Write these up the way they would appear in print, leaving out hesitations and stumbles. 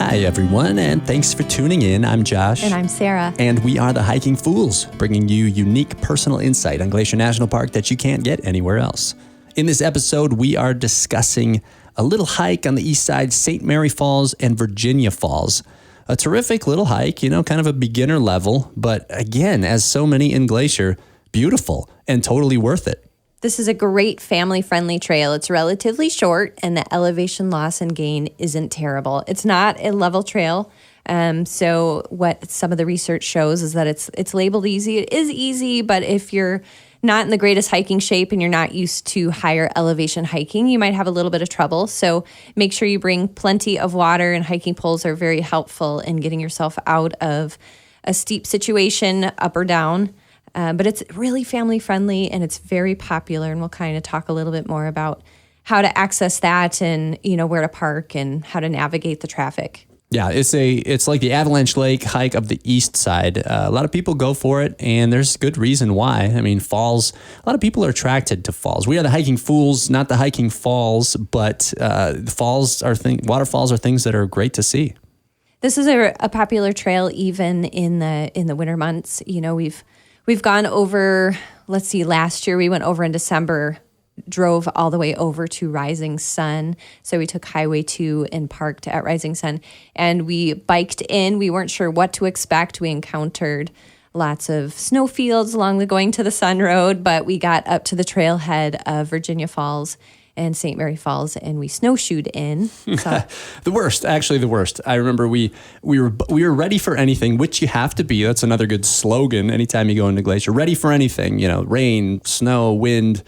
Hi, everyone, and thanks for tuning in. I'm Josh. And I'm Sarah. And we are the Hiking Fools, bringing you unique personal insight on Glacier National Park that you can't get anywhere else. In this episode, we are discussing a little hike on the east side, St. Mary Falls and Virginia Falls. A terrific little hike, kind of a beginner level, but again, as so many in Glacier, beautiful and totally worth it. This is a great family-friendly trail. It's relatively short, and the elevation loss and gain isn't terrible. It's not a level trail. So what some of the research shows is that it's labeled easy. It is easy, but if you're not in the greatest hiking shape and you're not used to higher elevation hiking, you might have a little bit of trouble. So make sure you bring plenty of water, and hiking poles are very helpful in getting yourself out of a steep situation, up or down. But it's really family-friendly, and it's very popular, and we'll kind of talk a little bit more about how to access that and, where to park and how to navigate the traffic. Yeah, it's like the Avalanche Lake hike of the east side. A lot of people go for it, and there's good reason why. I mean, falls, a lot of people are attracted to falls. We are the hiking fools, not the hiking falls, but waterfalls are things that are great to see. This is a popular trail even in the winter months. We've gone over, last year we went over in December, drove all the way over to Rising Sun. So we took Highway 2 and parked at Rising Sun, and we biked in. We weren't sure what to expect. We encountered lots of snowfields along the Going to the Sun Road, but we got up to the trailhead of Virginia Falls and St. Mary Falls, and we snowshoed in. So. The worst. I remember we were ready for anything, which you have to be. That's another good slogan anytime you go into Glacier. Ready for anything, rain, snow, wind,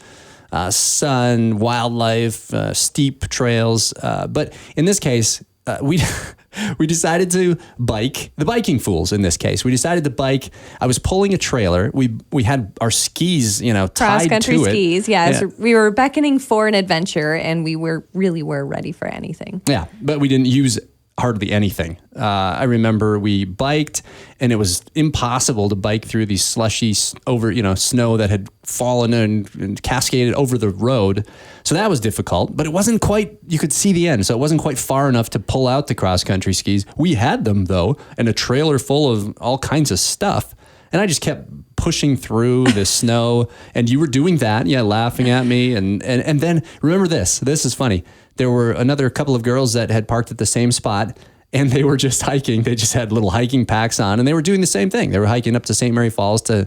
sun, wildlife, steep trails. But in this case, we decided to bike, the biking fools in this case. We decided to bike. I was pulling a trailer. We had our skis, tied to it. Cross-country skis, yeah. So we were beckoning for an adventure, and we were ready for anything. Yeah, but we didn't use hardly anything. I remember we biked, and it was impossible to bike through these slushy snow that had fallen and cascaded over the road. So that was difficult, but it wasn't quite, you could see the end. So it wasn't quite far enough to pull out the cross-country skis. We had them though, and a trailer full of all kinds of stuff. And I just kept pushing through the snow, and you were doing that, laughing at me. And then remember this is funny. There were another couple of girls that had parked at the same spot, and they were just hiking. They just had little hiking packs on, and they were doing the same thing. They were hiking up to St. Mary Falls to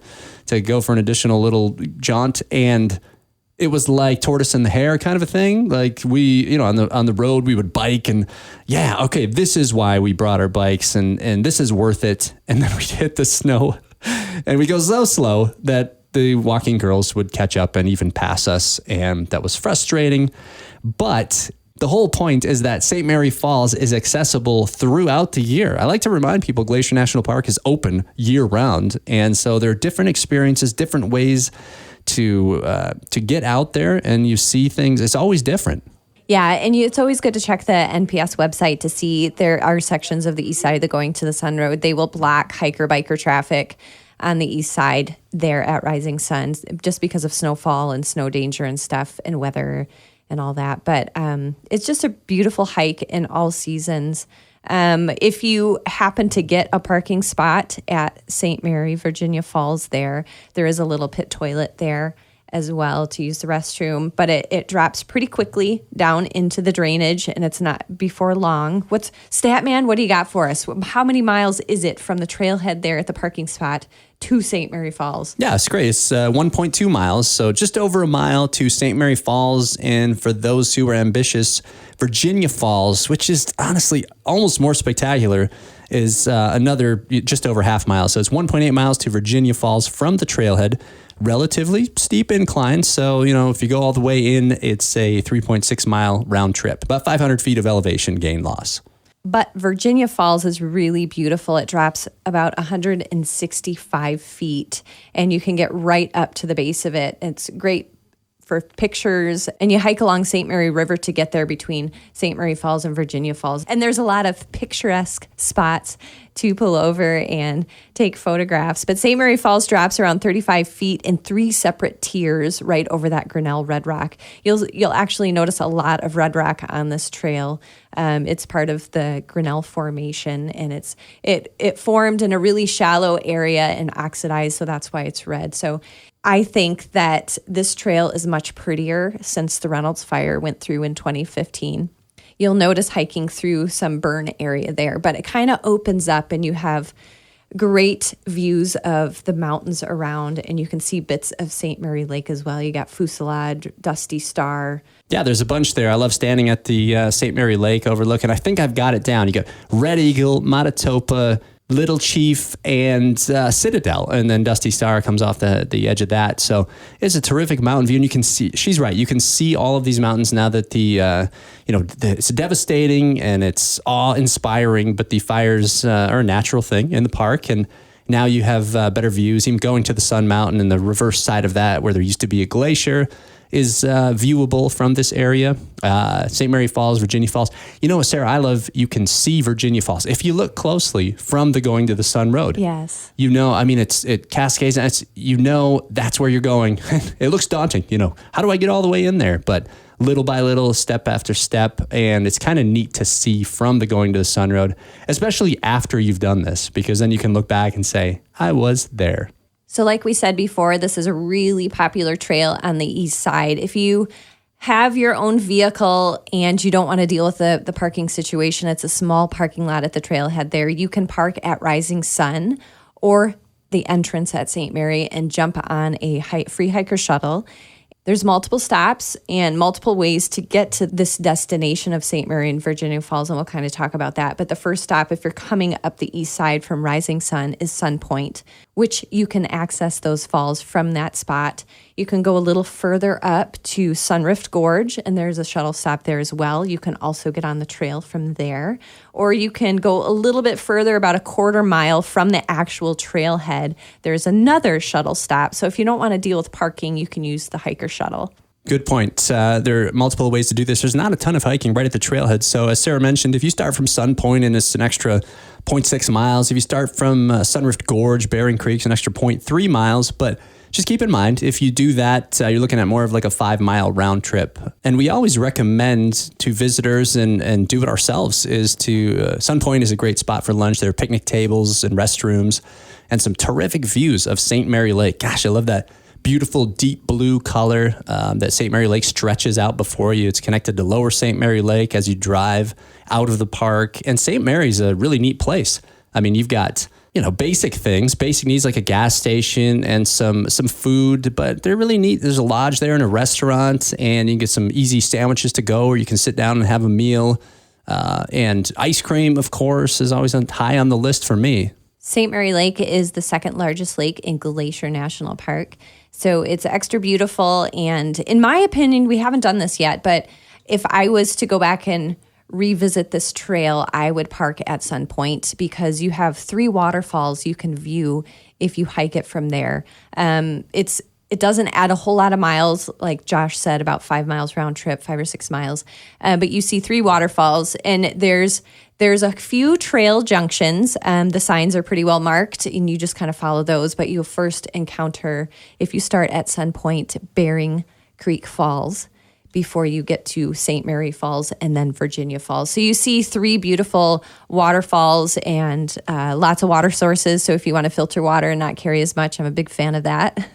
go for an additional little jaunt, and it was like tortoise and the hare kind of a thing. Like we, on the road, we would bike, and okay, this is why we brought our bikes, and this is worth it. And then we'd hit the snow, and we go so slow that the walking girls would catch up and even pass us, and that was frustrating. But the whole point is that St. Mary Falls is accessible throughout the year. I like to remind people Glacier National Park is open year-round, and so there are different experiences, different ways to get out there, and you see things. It's always different. Yeah, and it's always good to check the NPS website to see there are sections of the east side of the Going to the Sun Road. They will block hiker-biker traffic on the east side there at Rising Sun just because of snowfall and snow danger and stuff and weather and all that. But it's just a beautiful hike in all seasons. If you happen to get a parking spot at St. Mary, Virginia Falls there is a little pit toilet there as well to use the restroom, but it drops pretty quickly down into the drainage, and it's not before long. Statman, what do you got for us? How many miles is it from the trailhead there at the parking spot to St. Mary Falls? Yeah, it's great. It's 1.2 miles, so just over a mile to St. Mary Falls. And for those who are ambitious, Virginia Falls, which is honestly almost more spectacular, is another just over half mile. So it's 1.8 miles to Virginia Falls from the trailhead. Relatively steep incline. So, if you go all the way in, it's a 3.6 mile round trip, about 500 feet of elevation gain loss. But Virginia Falls is really beautiful. It drops about 165 feet, and you can get right up to the base of it. It's great for pictures, and you hike along St. Mary River to get there between St. Mary Falls and Virginia Falls. And there's a lot of picturesque spots to pull over and take photographs. But St. Mary Falls drops around 35 feet in 3 separate tiers right over that Grinnell red rock. You'll actually notice a lot of red rock on this trail. It's part of the Grinnell Formation, and it formed in a really shallow area and oxidized, so that's why it's red. So I think that this trail is much prettier since the Reynolds Fire went through in 2015. You'll notice hiking through some burn area there, but it kind of opens up and you have great views of the mountains around, and you can see bits of St. Mary Lake as well. You got Fusillade, Dusty Star. Yeah, there's a bunch there. I love standing at the St. Mary Lake overlooking. I think I've got it down. You got Red Eagle, Matatopa, Little Chief, and Citadel, and then Dusty Star comes off the edge of that. So it's a terrific mountain view, and you can see. She's right. You can see all of these mountains now that it's devastating and it's awe-inspiring. But the fires are a natural thing in the park, and now you have better views. Even going to the Sun Mountain and the reverse side of that, where there used to be a glacier, is viewable from this area. St. Mary Falls, Virginia Falls. You know what, Sarah, I love, you can see Virginia Falls. If you look closely from the Going to the Sun Road. Yes. You know, I mean, it cascades, and that's where you're going. It looks daunting, how do I get all the way in there? But little by little, step after step, and it's kind of neat to see from the Going to the Sun Road, especially after you've done this, because then you can look back and say, I was there. So like we said before, this is a really popular trail on the east side. If you have your own vehicle and you don't want to deal with the parking situation, it's a small parking lot at the trailhead there. You can park at Rising Sun or the entrance at St. Mary and jump on a free hiker shuttle. There's multiple stops and multiple ways to get to this destination of St. Mary and Virginia Falls, and we'll kind of talk about that. But the first stop, if you're coming up the east side from Rising Sun, is Sun Point, which you can access those falls from that spot. You can go a little further up to Sunrift Gorge, and there's a shuttle stop there as well. You can also get on the trail from there. Or you can go a little bit further, about a quarter mile from the actual trailhead. There's another shuttle stop. So if you don't want to deal with parking, you can use the hiker shuttle. Good point. There are multiple ways to do this. There's not a ton of hiking right at the trailhead. So as Sarah mentioned, if you start from Sun Point and it's an extra 0.6 miles, if you start from Sunrift Gorge, Bering Creek's an extra 0.3 miles, but just keep in mind, if you do that, you're looking at more of like a 5-mile round trip. And we always recommend to visitors and do it ourselves is Sun Point is a great spot for lunch. There are picnic tables and restrooms and some terrific views of St. Mary Lake. Gosh, I love that beautiful deep blue color that St. Mary Lake stretches out before you. It's connected to Lower St. Mary Lake as you drive out of the park. And St. Mary's a really neat place. I mean, you've got basic things, basic needs like a gas station and some food, but they're really neat. There's a lodge there and a restaurant, and you can get some easy sandwiches to go, or you can sit down and have a meal. And ice cream, of course, is always high on the list for me. St. Mary Lake is the second largest lake in Glacier National Park. So it's extra beautiful. And in my opinion, we haven't done this yet, but if I was to go back and revisit this trail, I would park at Sun Point because you have 3 waterfalls you can view if you hike it from there. It doesn't add a whole lot of miles, like Josh said, about 5 miles round trip, 5 or 6 miles. But you see 3 waterfalls, and there's a few trail junctions. The signs are pretty well marked, and you just kind of follow those. But you'll first encounter, if you start at Sun Point, Bering Creek Falls before you get to St. Mary Falls and then Virginia Falls. So you see 3 beautiful waterfalls and lots of water sources. So if you want to filter water and not carry as much, I'm a big fan of that.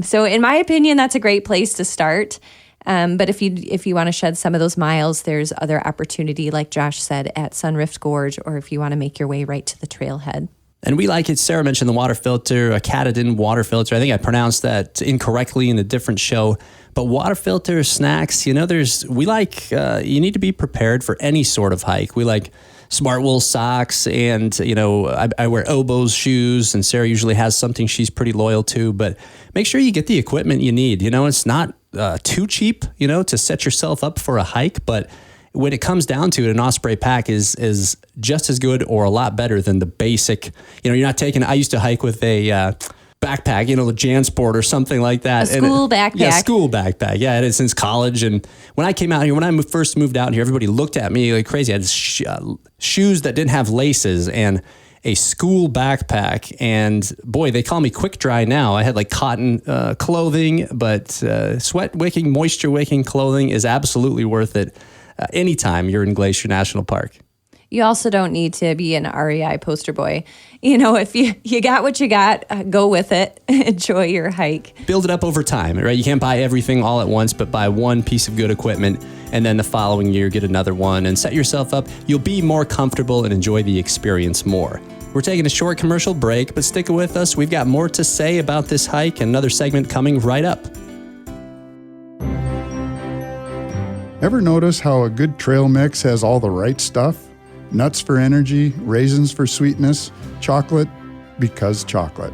So in my opinion, that's a great place to start. But if you want to shed some of those miles, there's other opportunity, like Josh said, at Sunrift Gorge, or if you want to make your way right to the trailhead. And we like it. Sarah mentioned the water filter, a Katadyn water filter. I think I pronounced that incorrectly in a different show. But water filter, snacks, you need to be prepared for any sort of hike. We like smart wool socks, and I wear Oboz shoes, and Sarah usually has something she's pretty loyal to. But make sure you get the equipment you need. It's not too cheap, to set yourself up for a hike, but when it comes down to it, an Osprey pack is just as good or a lot better than the basic. You're not taking. I used to hike with a backpack, the JanSport or something like that. A school backpack. Yeah, school backpack. Yeah, it is since college. And when I came out here, when I first moved out here, everybody looked at me like crazy. I had shoes that didn't have laces and a school backpack. And boy, they call me quick dry now. I had like cotton clothing, but sweat wicking, moisture wicking clothing is absolutely worth it anytime you're in Glacier National Park. You also don't need to be an REI poster boy. If you got what you got, go with it. Enjoy your hike. Build it up over time, right? You can't buy everything all at once, but buy one piece of good equipment and then the following year get another one and set yourself up. You'll be more comfortable and enjoy the experience more. We're taking a short commercial break, but stick with us. We've got more to say about this hike and another segment coming right up. Ever notice how a good trail mix has all the right stuff? Nuts for energy, raisins for sweetness, chocolate because chocolate.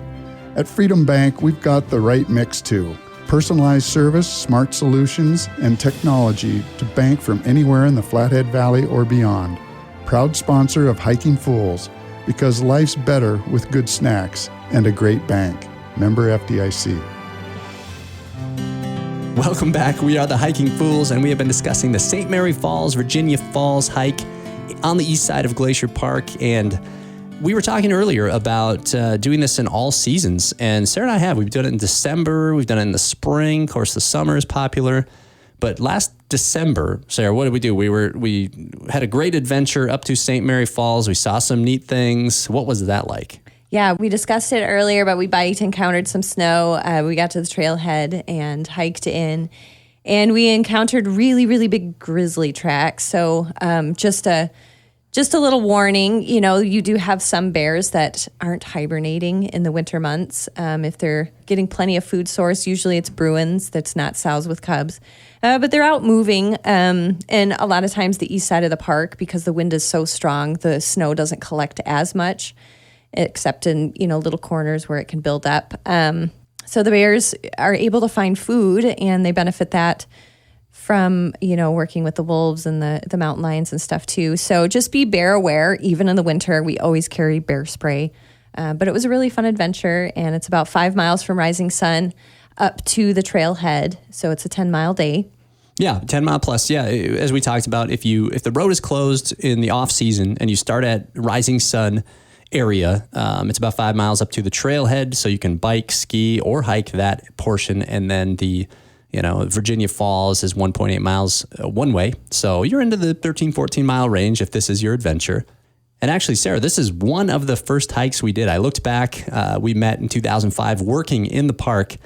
At Freedom Bank, we've got the right mix too. Personalized service, smart solutions, and technology to bank from anywhere in the Flathead Valley or beyond. Proud sponsor of Hiking Fools, because life's better with good snacks and a great bank. Member FDIC. Welcome back. We are the Hiking Fools, and we have been discussing the St. Mary Falls, Virginia Falls hike on the east side of Glacier Park. And we were talking earlier about doing this in all seasons. And Sarah and I we've done it in December. We've done it in the spring. Of course, the summer is popular. But last December, Sarah, what did we do? We had a great adventure up to St. Mary Falls. We saw some neat things. What was that like? Yeah, we discussed it earlier, but we biked, encountered some snow. We got to the trailhead and hiked in. And we encountered really, really big grizzly tracks. So just a little warning, you do have some bears that aren't hibernating in the winter months. If they're getting plenty of food source, usually it's Bruins, that's not sows with cubs. But they're out moving. And a lot of times the east side of the park, because the wind is so strong, the snow doesn't collect as much, except in, little corners where it can build up. So the bears are able to find food, and they benefit that from, working with the wolves and the mountain lions and stuff too. So just be bear aware. Even in the winter, we always carry bear spray. But it was a really fun adventure, and it's about 5 miles from Rising Sun up to the trailhead. So it's a 10-mile day. Yeah, 10 mile plus. Yeah, as we talked about, if the road is closed in the off season and you start at Rising Sun area, it's about 5 miles up to the trailhead, so you can bike, ski, or hike that portion, and then the Virginia Falls is 1.8 miles one way. So you're into the 13, 14 mile range if this is your adventure. And actually, Sarah, this is one of the first hikes we did. I looked back, we met in 2005 working in the park,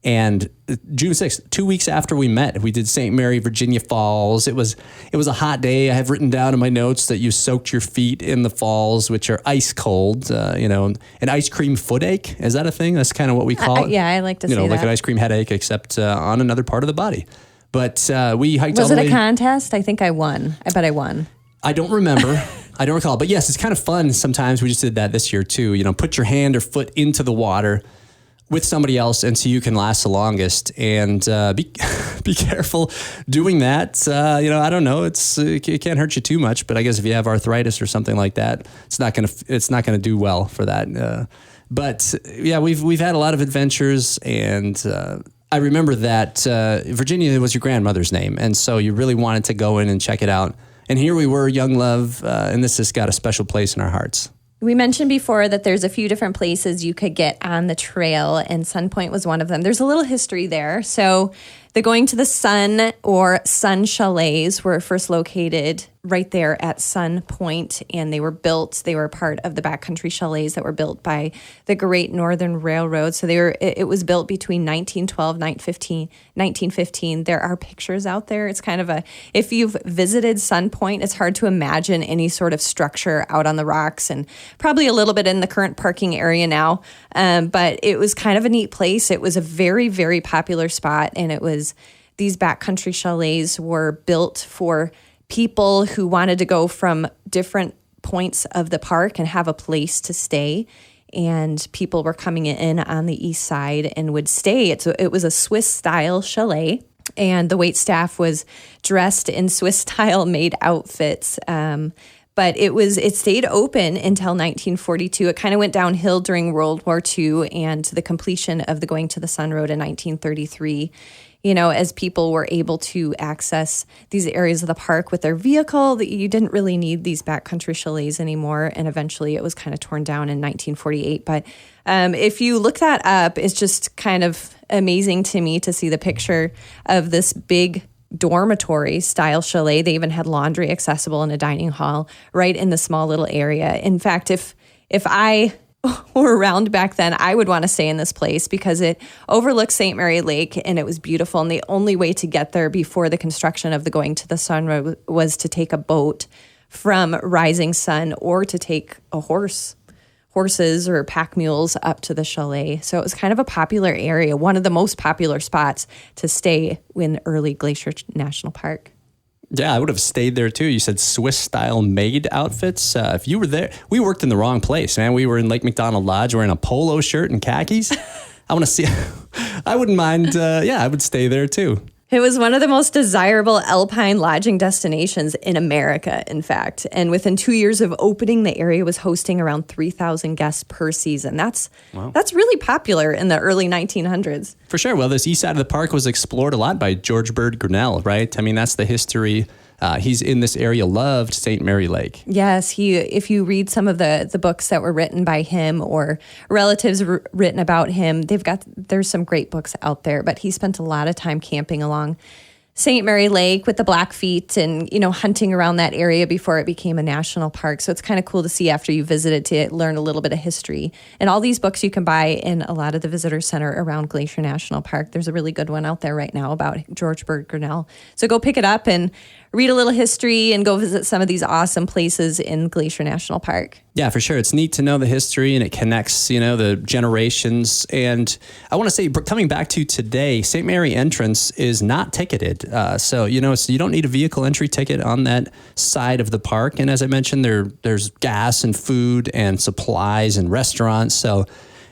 and June 6th, 2 weeks after we met, we did St. Mary, Virginia Falls. It was a hot day. I have written down in my notes that you soaked your feet in the falls, which are ice cold, an ice cream foot ache. Is that a thing? That's kind of what we call it. Yeah, I like to say that. Like an ice cream headache, except on another part of the body. But we hiked all the way. Was it a contest? I think I won. I bet I won. I don't remember. I don't recall. But yes, it's kind of fun sometimes. We just did that this year too. Put your hand or foot into the water with somebody else and so you can last the longest, and be careful doing that. I don't know. It can't hurt you too much, but I guess if you have arthritis or something like that, it's not gonna do well for that. But yeah, we've had a lot of adventures, and I remember that Virginia was your grandmother's name, and so you really wanted to go in and check it out. And here we were, young love, and this has got a special place in our hearts. We mentioned before that there's a few different places you could get on the trail, and Sun Point was one of them. There's a little history there. So the Going to the Sun or Sun Chalets were first located right there at Sun Point, and they were part of the backcountry chalets that were built by the Great Northern Railroad. So it was built between 1912, 1915. There are pictures out there. It's kind of if you've visited Sun Point, it's hard to imagine any sort of structure out on the rocks, and probably a little bit in the current parking area now. But it was kind of a neat place. It was a very, very popular spot, and these backcountry chalets were built for people who wanted to go from different points of the park and have a place to stay. And people were coming in on the east side and would stay. It was a Swiss-style chalet, and the wait staff was dressed in Swiss-style made outfits. but it stayed open until 1942. It kind of went downhill during World War II and the completion of the Going to the Sun Road in 1933. As people were able to access these areas of the park with their vehicle, that you didn't really need these backcountry chalets anymore. And eventually it was kind of torn down in 1948. But if you look that up, it's just kind of amazing to me to see the picture of this big dormitory style chalet. They even had laundry accessible in a dining hall right in the small little area. In fact, if I were around back then, I would want to stay in this place because it overlooks St. Mary Lake and it was beautiful. And the only way to get there before the construction of the Going to the Sun Road was to take a boat from Rising Sun or to take horses or pack mules up to the chalet. So it was kind of a popular area, one of the most popular spots to stay in early Glacier National Park. Yeah, I would have stayed there too. You said Swiss-style maid outfits. If you were there, we worked in the wrong place, man. We were in Lake McDonald Lodge wearing a polo shirt and khakis. I want to see. I wouldn't mind. I would stay there too. It was one of the most desirable alpine lodging destinations in America, in fact. And within 2 years of opening, the area was hosting around 3,000 guests per season. That's really popular in the early 1900s. For sure. Well, this east side of the park was explored a lot by George Bird Grinnell, right? I mean, that's the history. He's in this area, loved St. Mary Lake. Yes, if you read some of the books that were written by him or relatives written about him, there's some great books out there, but he spent a lot of time camping along St. Mary Lake with the Blackfeet and, hunting around that area before it became a national park. So it's kind of cool to see after you visited to learn a little bit of history. And all these books you can buy in a lot of the visitor center around Glacier National Park. There's a really good one out there right now about George Bird Grinnell. So go pick it up and read a little history and go visit some of these awesome places in Glacier National Park. Yeah, for sure. It's neat to know the history and it connects, the generations. And I want to say, coming back to today, St. Mary entrance is not ticketed. So you don't need a vehicle entry ticket on that side of the park. And as I mentioned, there's gas and food and supplies and restaurants. So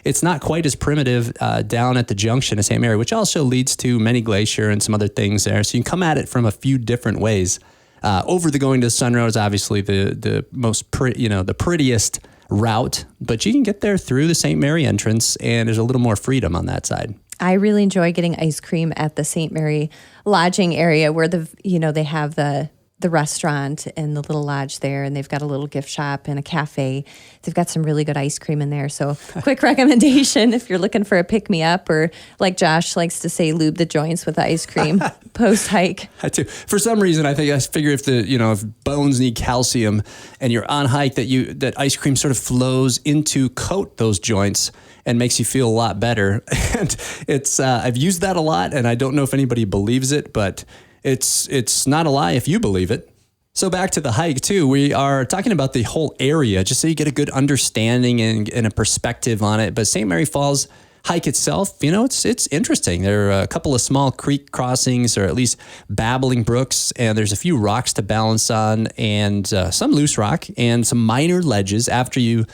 it's not quite as primitive down at the junction of St. Mary, which also leads to Many Glacier and some other things there. So you can come at it from a few different ways. Over the Going to the Sun Road is obviously the most the prettiest route, but you can get there through the St. Mary entrance, and there's a little more freedom on that side. I really enjoy getting ice cream at the St. Mary lodging area where they have the restaurant and the little lodge there, and they've got a little gift shop and a cafe. They've got some really good ice cream in there. So quick recommendation if you're looking for a pick-me-up, or like Josh likes to say, lube the joints with the ice cream post-hike. I do. For some reason, I figure if bones need calcium and you're on hike, that ice cream sort of flows into coat those joints and makes you feel a lot better. And it's I've used that a lot, and I don't know if anybody believes it, but it's not a lie if you believe it. So back to the hike too, we are talking about the whole area just so you get a good understanding and a perspective on it. But St. Mary Falls hike itself, it's interesting. There are a couple of small creek crossings, or at least babbling brooks, and there's a few rocks to balance on, and some loose rock and some minor ledges. After you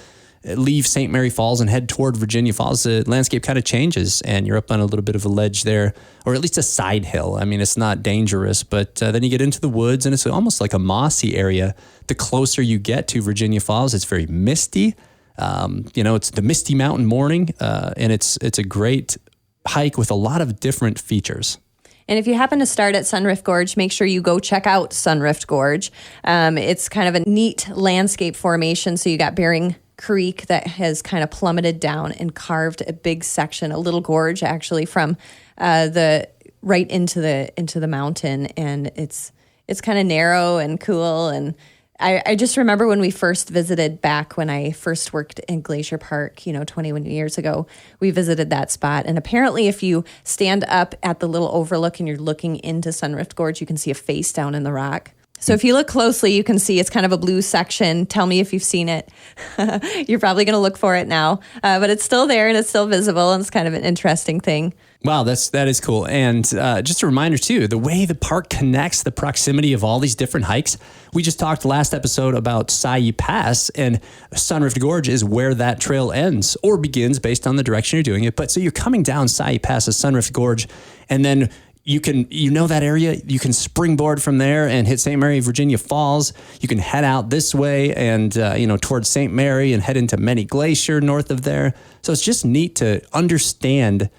leave St. Mary Falls and head toward Virginia Falls, the landscape kind of changes and you're up on a little bit of a ledge there, or at least a side hill. I mean, it's not dangerous, but then you get into the woods and it's almost like a mossy area. The closer you get to Virginia Falls, it's very misty. It's the Misty Mountain morning, and it's a great hike with a lot of different features. And if you happen to start at Sunrift Gorge, make sure you go check out Sunrift Gorge. It's kind of a neat landscape formation. So you got Bering Creek that has kind of plummeted down and carved a big section, a little gorge actually, from right into the mountain, and it's kind of narrow and cool. And I just remember when we first visited back when I first worked in Glacier Park, 21 years ago, we visited that spot. And apparently if you stand up at the little overlook and you're looking into Sunrift Gorge, you can see a face down in the rock. So if you look closely, you can see it's kind of a blue section. Tell me if you've seen it. You're probably going to look for it now. But it's still there and it's still visible, and it's kind of an interesting thing. Wow, that is cool. And just a reminder, too, the way the park connects the proximity of all these different hikes. We just talked last episode about Cy Pass, and Sunrift Gorge is where that trail ends or begins based on the direction you're doing it. But so you're coming down Cy Pass to Sunrift Gorge, and then you know that area, you can springboard from there and hit St. Mary, Virginia Falls. You can head out this way and, towards St. Mary and head into Many Glacier north of there. So it's just neat to understand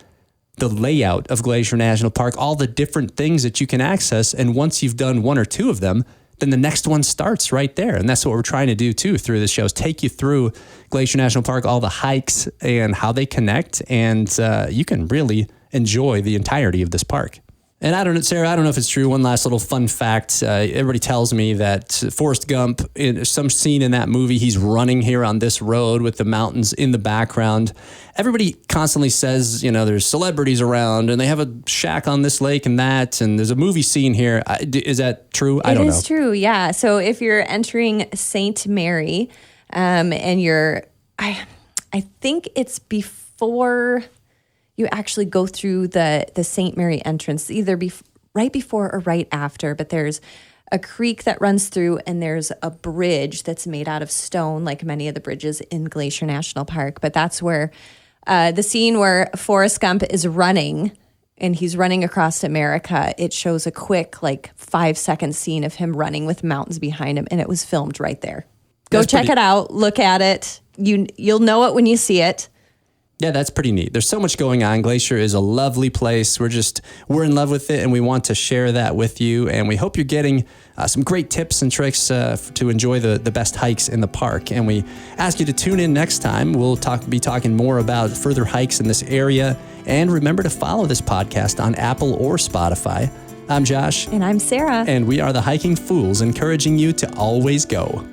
the layout of Glacier National Park, all the different things that you can access. And once you've done one or two of them, then the next one starts right there. And that's what we're trying to do too through this show, is take you through Glacier National Park, all the hikes and how they connect. And you can really enjoy the entirety of this park. And I don't know, Sarah, I don't know if it's true. One last little fun fact. Everybody tells me that Forrest Gump, in some scene in that movie, he's running here on this road with the mountains in the background. Everybody constantly says, there's celebrities around and they have a shack on this lake and that, and there's a movie scene here. Is that true? I don't know. It is true, yeah. So if you're entering St. Mary and I think it's before you actually go through the St. Mary entrance, either right before or right after, but there's a creek that runs through and there's a bridge that's made out of stone, like many of the bridges in Glacier National Park. But that's where the scene where Forrest Gump is running and he's running across America, it shows a quick 5-second scene of him running with mountains behind him, and it was filmed right there. Go check it out, look at it. You'll know it when you see it. Yeah, that's pretty neat. There's so much going on. Glacier is a lovely place. We're in love with it, and we want to share that with you. And we hope you're getting some great tips and tricks to enjoy the best hikes in the park. And we ask you to tune in next time. We'll be talking more about further hikes in this area. And remember to follow this podcast on Apple or Spotify. I'm Josh. And I'm Sarah. And we are the Hiking Fools, encouraging you to always go.